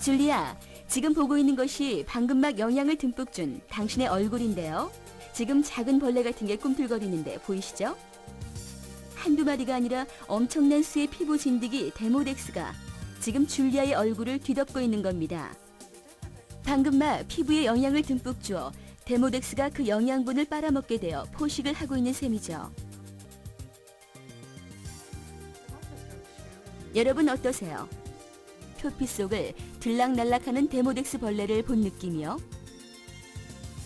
줄리아, 지금 보고 있는 것이 방금 막 영양을 듬뿍 준 당신의 얼굴인데요. 지금 작은 벌레 같은 게 꿈틀거리는데 보이시죠? 한두 마리가 아니라 엄청난 수의 피부 진드기 데모덱스가 지금 줄리아의 얼굴을 뒤덮고 있는 겁니다. 방금 막 피부에 영양을 듬뿍 주어 데모덱스가 그 영양분을 빨아먹게 되어 포식을 하고 있는 셈이죠. 여러분 어떠세요? 표피 속을 들락날락하는 데모덱스 벌레를 본 느낌이요?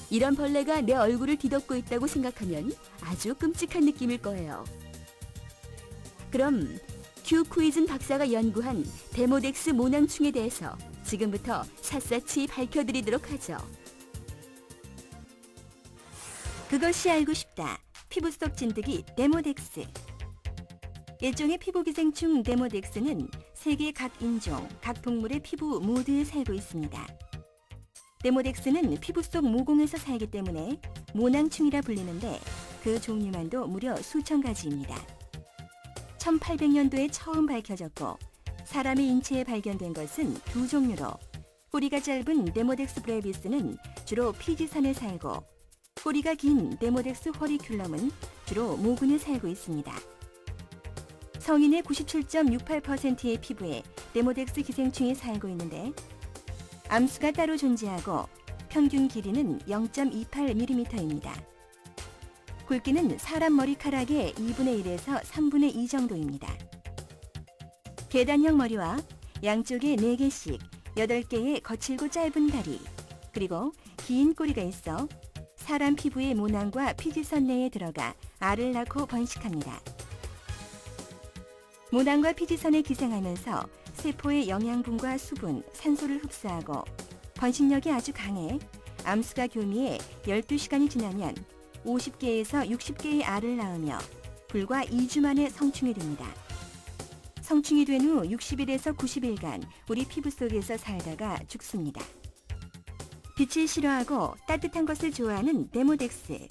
이런 벌레가 내 얼굴을 뒤덮고 있다고 생각하면 아주 끔찍한 느낌일 거예요. 그럼 큐쿠이즌 박사가 연구한 데모덱스 모낭충에 대해서 지금부터 샅샅이 밝혀드리도록 하죠. 그것이 알고 싶다. 피부 속 진드기 데모덱스. 일종의 피부기생충 데모덱스는 세계 각 인종, 각 동물의 피부 모두에 살고 있습니다. 데모덱스는 피부 속 모공에서 살기 때문에 모낭충이라 불리는데 그 종류만도 무려 수천 가지입니다. 1800년도에 처음 밝혀졌고 사람의 인체에 발견된 것은 두 종류로 꼬리가 짧은 데모덱스 브레비스는 주로 피지선에 살고 꼬리가 긴 데모덱스 허리큘럼은 주로 모근에 살고 있습니다. 성인의 97.68%의 피부에 데모덱스 기생충이 살고 있는데 암수가 따로 존재하고 평균 길이는 0.28mm입니다. 굵기는 사람 머리카락의 2분의 1에서 3분의 2 정도입니다. 계단형 머리와 양쪽에 4개씩 8개의 거칠고 짧은 다리, 그리고 긴 꼬리가 있어 사람 피부의 모낭과 피지선 내에 들어가 알을 낳고 번식합니다. 모낭과 피지선에 기생하면서 세포의 영양분과 수분, 산소를 흡수하고 번식력이 아주 강해 암수가 교미해 12시간이 지나면 50개에서 60개의 알을 낳으며 불과 2주 만에 성충이 됩니다. 성충이 된 후 60일에서 90일간 우리 피부 속에서 살다가 죽습니다. 빛을 싫어하고 따뜻한 것을 좋아하는 데모덱스.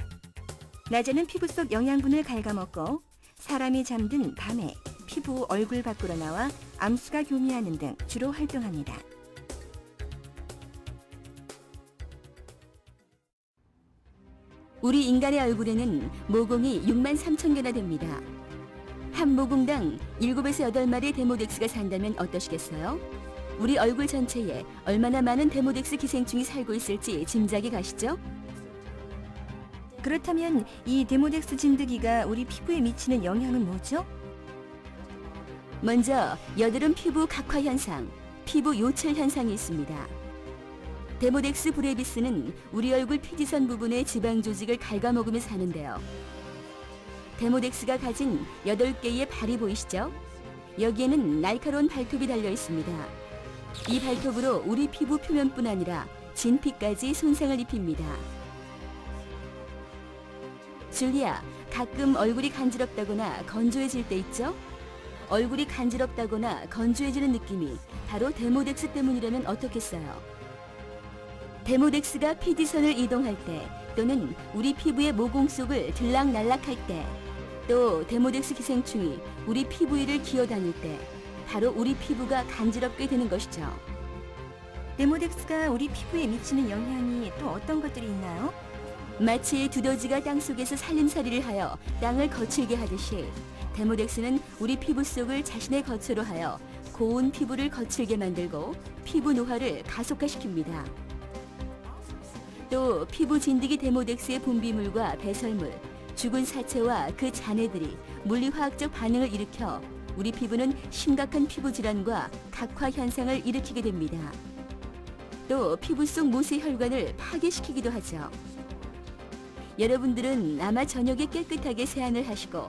낮에는 피부 속 영양분을 갉아먹고 사람이 잠든 밤에 피부 얼굴 밖으로 나와 암수가 교미하는 등 주로 활동합니다. 우리 인간의 얼굴에는 모공이 6만 3천 개나 됩니다. 한 모공당 7에서 8마리의 데모덱스가 산다면 어떠시겠어요? 우리 얼굴 전체에 얼마나 많은 데모덱스 기생충이 살고 있을지 짐작이 가시죠? 그렇다면 이 데모덱스 진드기가 우리 피부에 미치는 영향은 뭐죠? 먼저 여드름 피부 각화 현상, 피부 요철 현상이 있습니다. 데모덱스 브레비스는 우리 얼굴 피지선 부분의 지방 조직을 갉아먹으며 사는데요. 데모덱스가 가진 8개의 발이 보이시죠? 여기에는 날카로운 발톱이 달려 있습니다. 이 발톱으로 우리 피부 표면뿐 아니라 진피까지 손상을 입힙니다. 줄리아, 가끔 얼굴이 간지럽다거나 건조해질 때 있죠? 얼굴이 간지럽다거나 건조해지는 느낌이 바로 데모덱스 때문이라면 어떻겠어요? 데모덱스가 피지선을 이동할 때 또는 우리 피부의 모공 속을 들락날락할 때 또 데모덱스 기생충이 우리 피부 위를 기어다닐 때 바로 우리 피부가 간지럽게 되는 것이죠. 데모덱스가 우리 피부에 미치는 영향이 또 어떤 것들이 있나요? 마치 두더지가 땅속에서 살림살이를 하여 땅을 거칠게 하듯이 데모덱스는 우리 피부 속을 자신의 거처로 하여 고운 피부를 거칠게 만들고 피부 노화를 가속화시킵니다. 또 피부 진드기 데모덱스의 분비물과 배설물, 죽은 사체와 그 잔해들이 물리화학적 반응을 일으켜 우리 피부는 심각한 피부 질환과 각화 현상을 일으키게 됩니다. 또 피부 속 모세 혈관을 파괴시키기도 하죠. 여러분들은 아마 저녁에 깨끗하게 세안을 하시고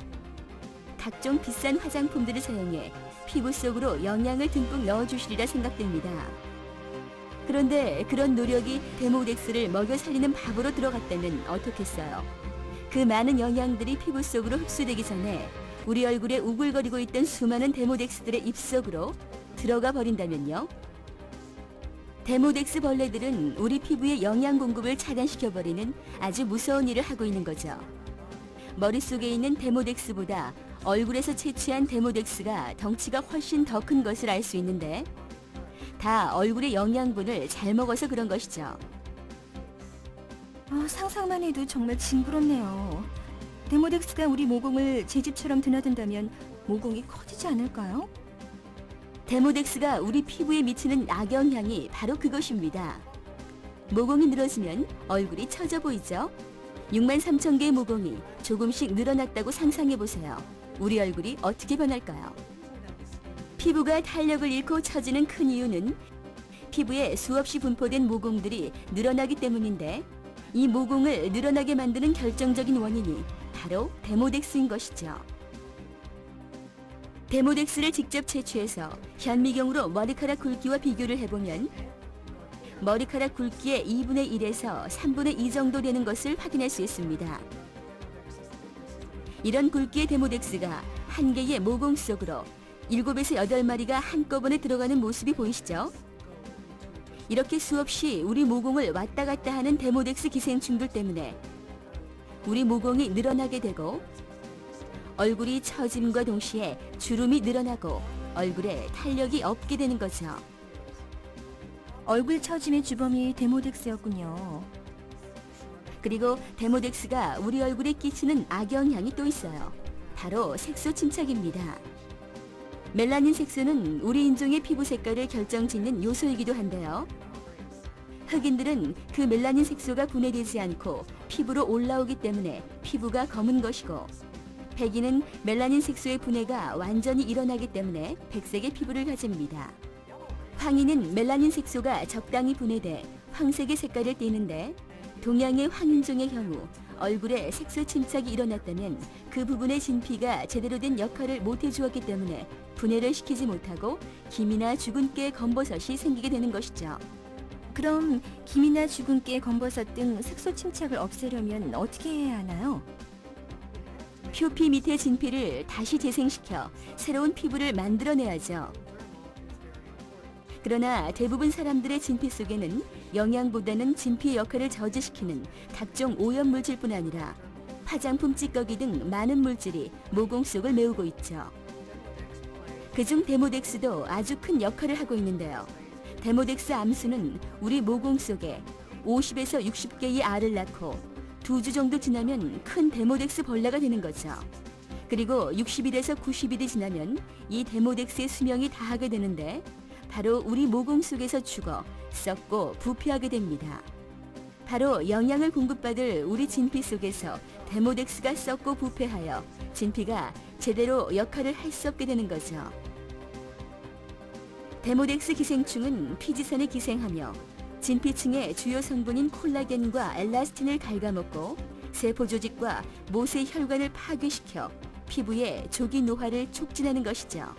각종 비싼 화장품들을 사용해 피부 속으로 영양을 듬뿍 넣어주시리라 생각됩니다. 그런데 그런 노력이 데모덱스를 먹여 살리는 밥으로 들어갔다면 어떻겠어요? 그 많은 영양들이 피부 속으로 흡수되기 전에 우리 얼굴에 우글거리고 있던 수많은 데모덱스들의 입속으로 들어가 버린다면요? 데모덱스 벌레들은 우리 피부의 영양 공급을 차단시켜버리는 아주 무서운 일을 하고 있는 거죠. 머릿속에 있는 데모덱스보다 얼굴에서 채취한 데모덱스가 덩치가 훨씬 더 큰 것을 알 수 있는데 다 얼굴의 영양분을 잘 먹어서 그런 것이죠. 상상만 해도 정말 징그럽네요. 데모덱스가 우리 모공을 제 집처럼 드나든다면 모공이 커지지 않을까요? 데모덱스가 우리 피부에 미치는 악영향이 바로 그것입니다. 모공이 늘어지면 얼굴이 처져 보이죠? 63,000개의 모공이 조금씩 늘어났다고 상상해 보세요. 우리 얼굴이 어떻게 변할까요? 피부가 탄력을 잃고 처지는 큰 이유는 피부에 수없이 분포된 모공들이 늘어나기 때문인데, 이 모공을 늘어나게 만드는 결정적인 원인이 바로 데모덱스인 것이죠. 데모덱스를 직접 채취해서 현미경으로 머리카락 굵기와 비교를 해보면 머리카락 굵기의 2분의 1에서 3분의 2 정도 되는 것을 확인할 수 있습니다. 이런 굵기의 데모덱스가 한 개의 모공 속으로 7에서 8마리가 한꺼번에 들어가는 모습이 보이시죠? 이렇게 수없이 우리 모공을 왔다 갔다 하는 데모덱스 기생충들 때문에 우리 모공이 늘어나게 되고 얼굴이 처짐과 동시에 주름이 늘어나고 얼굴에 탄력이 없게 되는 거죠. 얼굴 처짐의 주범이 데모덱스였군요. 그리고 데모덱스가 우리 얼굴에 끼치는 악영향이 또 있어요. 바로 색소 침착입니다. 멜라닌 색소는 우리 인종의 피부 색깔을 결정짓는 요소이기도 한데요. 흑인들은 그 멜라닌 색소가 분해되지 않고 피부로 올라오기 때문에 피부가 검은 것이고, 백인은 멜라닌 색소의 분해가 완전히 일어나기 때문에 백색의 피부를 가집니다. 황인은 멜라닌 색소가 적당히 분해돼 황색의 색깔을 띠는데, 동양의 황인종의 경우 얼굴에 색소 침착이 일어났다면 그 부분의 진피가 제대로 된 역할을 못 해주었기 때문에 분해를 시키지 못하고 김이나 주근깨 검버섯이 생기게 되는 것이죠. 그럼 김이나 주근깨, 검버섯 등 색소 침착을 없애려면 어떻게 해야 하나요? 표피 밑의 진피를 다시 재생시켜 새로운 피부를 만들어내야죠. 그러나 대부분 사람들의 진피 속에는 영양보다는 진피의 역할을 저지시키는 각종 오염물질뿐 아니라 화장품 찌꺼기 등 많은 물질이 모공 속을 메우고 있죠. 그중 데모덱스도 아주 큰 역할을 하고 있는데요. 데모덱스 암수는 우리 모공 속에 50에서 60개의 알을 낳고 2주 정도 지나면 큰 데모덱스 벌레가 되는 거죠. 그리고 60일에서 90일이 지나면 이 데모덱스의 수명이 다하게 되는데, 바로 우리 모공 속에서 죽어 썩고 부패하게 됩니다. 바로 영양을 공급받을 우리 진피 속에서 데모덱스가 썩고 부패하여 진피가 제대로 역할을 할 수 없게 되는 거죠. 데모덱스 기생충은 피지선에 기생하며 진피층의 주요 성분인 콜라겐과 엘라스틴을 갉아먹고 세포 조직과 모세 혈관을 파괴시켜 피부의 조기 노화를 촉진하는 것이죠.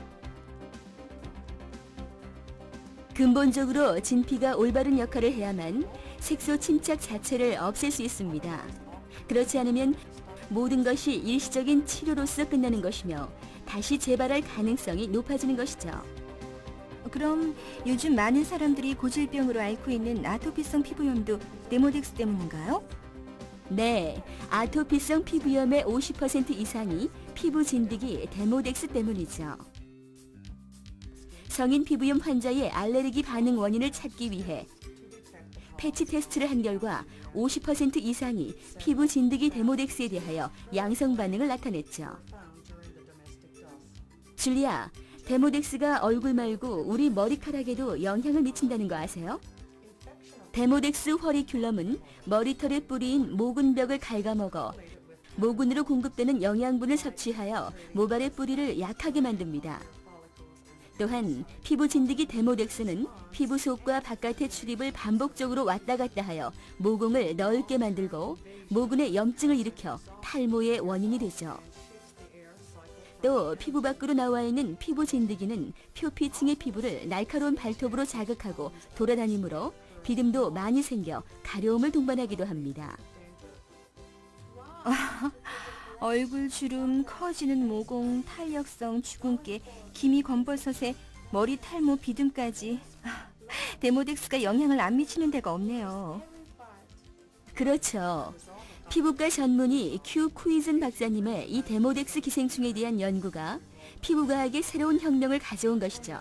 근본적으로 진피가 올바른 역할을 해야만 색소 침착 자체를 없앨 수 있습니다. 그렇지 않으면 모든 것이 일시적인 치료로서 끝나는 것이며 다시 재발할 가능성이 높아지는 것이죠. 그럼 요즘 많은 사람들이 고질병으로 앓고 있는 아토피성 피부염도 데모덱스 때문인가요? 네, 아토피성 피부염의 50% 이상이 피부 진드기 데모덱스 때문이죠. 성인 피부염 환자의 알레르기 반응 원인을 찾기 위해 패치 테스트를 한 결과 50% 이상이 피부 진드기 데모덱스에 대하여 양성 반응을 나타냈죠. 줄리아, 데모덱스가 얼굴 말고 우리 머리카락에도 영향을 미친다는 거 아세요? 데모덱스 허리큘럼은 머리털의 뿌리인 모근벽을 갉아먹어 모근으로 공급되는 영양분을 섭취하여 모발의 뿌리를 약하게 만듭니다. 또한 피부 진드기 데모덱스는 피부 속과 바깥의 출입을 반복적으로 왔다 갔다 하여 모공을 넓게 만들고 모근에 염증을 일으켜 탈모의 원인이 되죠. 또 피부 밖으로 나와 있는 피부 진드기는 표피층의 피부를 날카로운 발톱으로 자극하고 돌아다니므로 비듬도 많이 생겨 가려움을 동반하기도 합니다. 얼굴 주름, 커지는 모공, 탄력성, 주근깨, 기미 검버섯에 머리 탈모, 비듬까지 데모덱스가 영향을 안 미치는 데가 없네요. 그렇죠. 피부과 전문의 큐 쿠이즌 박사님의 이 데모덱스 기생충에 대한 연구가 피부과학의 새로운 혁명을 가져온 것이죠.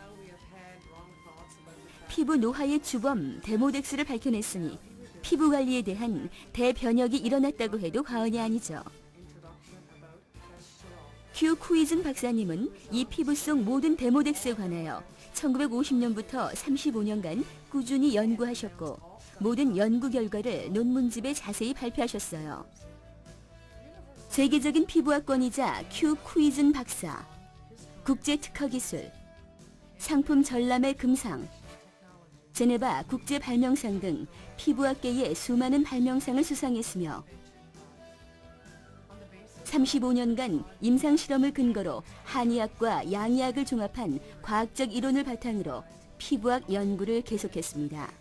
피부 노화의 주범 데모덱스를 밝혀냈으니 피부 관리에 대한 대변혁이 일어났다고 해도 과언이 아니죠. 큐 쿠이즌 박사님은 이 피부 속 모든 데모덱스에 관하여 1950년부터 35년간 꾸준히 연구하셨고 모든 연구 결과를 논문집에 자세히 발표하셨어요. 세계적인 피부학권이자 큐 쿠이즌 박사, 국제 특허 기술, 상품 전람회 금상, 제네바 국제 발명상 등 피부학계의 수많은 발명상을 수상했으며 35년간 임상 실험을 근거로 한의학과 양의학을 종합한 과학적 이론을 바탕으로 피부학 연구를 계속했습니다.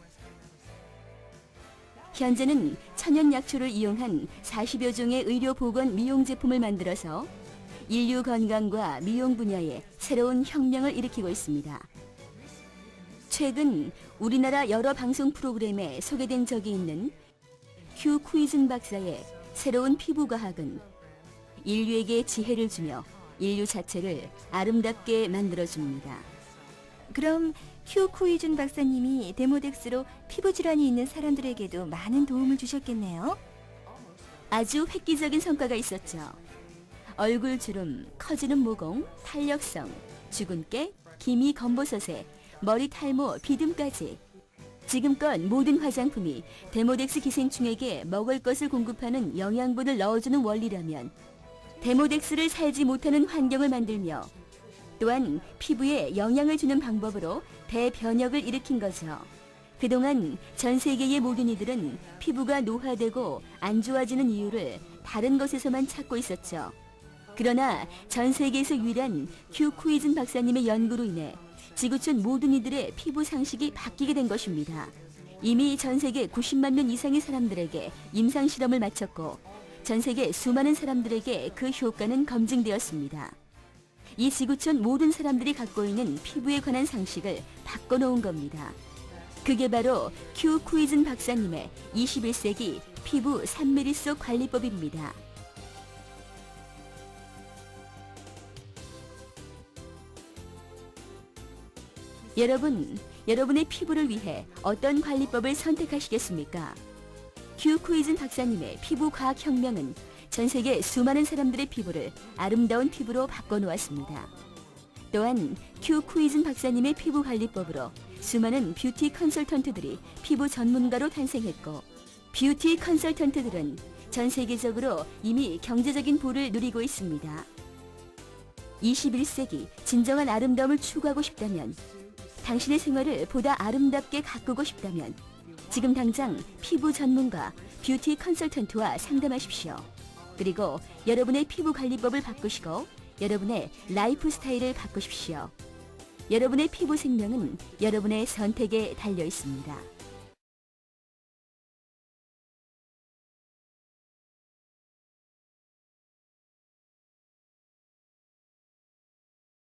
현재는 천연 약초를 이용한 40여 종의 의료보건 미용 제품을 만들어서 인류 건강과 미용 분야에 새로운 혁명을 일으키고 있습니다. 최근 우리나라 여러 방송 프로그램에 소개된 적이 있는 큐 쿠이즌 박사의 새로운 피부과학은 인류에게 지혜를 주며 인류 자체를 아름답게 만들어줍니다. 그럼 큐 쿠이준 박사님이 데모덱스로 피부 질환이 있는 사람들에게도 많은 도움을 주셨겠네요. 아주 획기적인 성과가 있었죠. 얼굴 주름, 커지는 모공, 탄력성, 주근깨, 기미 검버섯에 머리 탈모, 비듬까지 지금껏 모든 화장품이 데모덱스 기생충에게 먹을 것을 공급하는 영양분을 넣어주는 원리라면 데모덱스를 살지 못하는 환경을 만들며 또한 피부에 영향을 주는 방법으로 대변혁을 일으킨 거죠. 그동안 전 세계의 모든 이들은 피부가 노화되고 안 좋아지는 이유를 다른 것에서만 찾고 있었죠. 그러나 전 세계에서 유일한 큐 쿠이즌 박사님의 연구로 인해 지구촌 모든 이들의 피부 상식이 바뀌게 된 것입니다. 이미 전 세계 90만 명 이상의 사람들에게 임상 실험을 마쳤고 전 세계 수많은 사람들에게 그 효과는 검증되었습니다. 이 지구촌 모든 사람들이 갖고 있는 피부에 관한 상식을 바꿔놓은 겁니다. 그게 바로 큐 쿠이즌 박사님의 21세기 피부 3mm 속 관리법입니다. 여러분의 피부를 위해 어떤 관리법을 선택하시겠습니까? 큐 쿠이즌 박사님의 피부 과학 혁명은 전 세계 수많은 사람들의 피부를 아름다운 피부로 바꿔놓았습니다. 또한 큐 쿠이즌 박사님의 피부 관리법으로 수많은 뷰티 컨설턴트들이 피부 전문가로 탄생했고 뷰티 컨설턴트들은 전 세계적으로 이미 경제적인 부를 누리고 있습니다. 21세기 진정한 아름다움을 추구하고 싶다면 당신의 생활을 보다 아름답게 가꾸고 싶다면 지금 당장 피부 전문가 뷰티 컨설턴트와 상담하십시오. 그리고 여러분의 피부 관리법을 바꾸시고 여러분의 라이프 스타일을 바꾸십시오. 여러분의 피부 생명은 여러분의 선택에 달려 있습니다.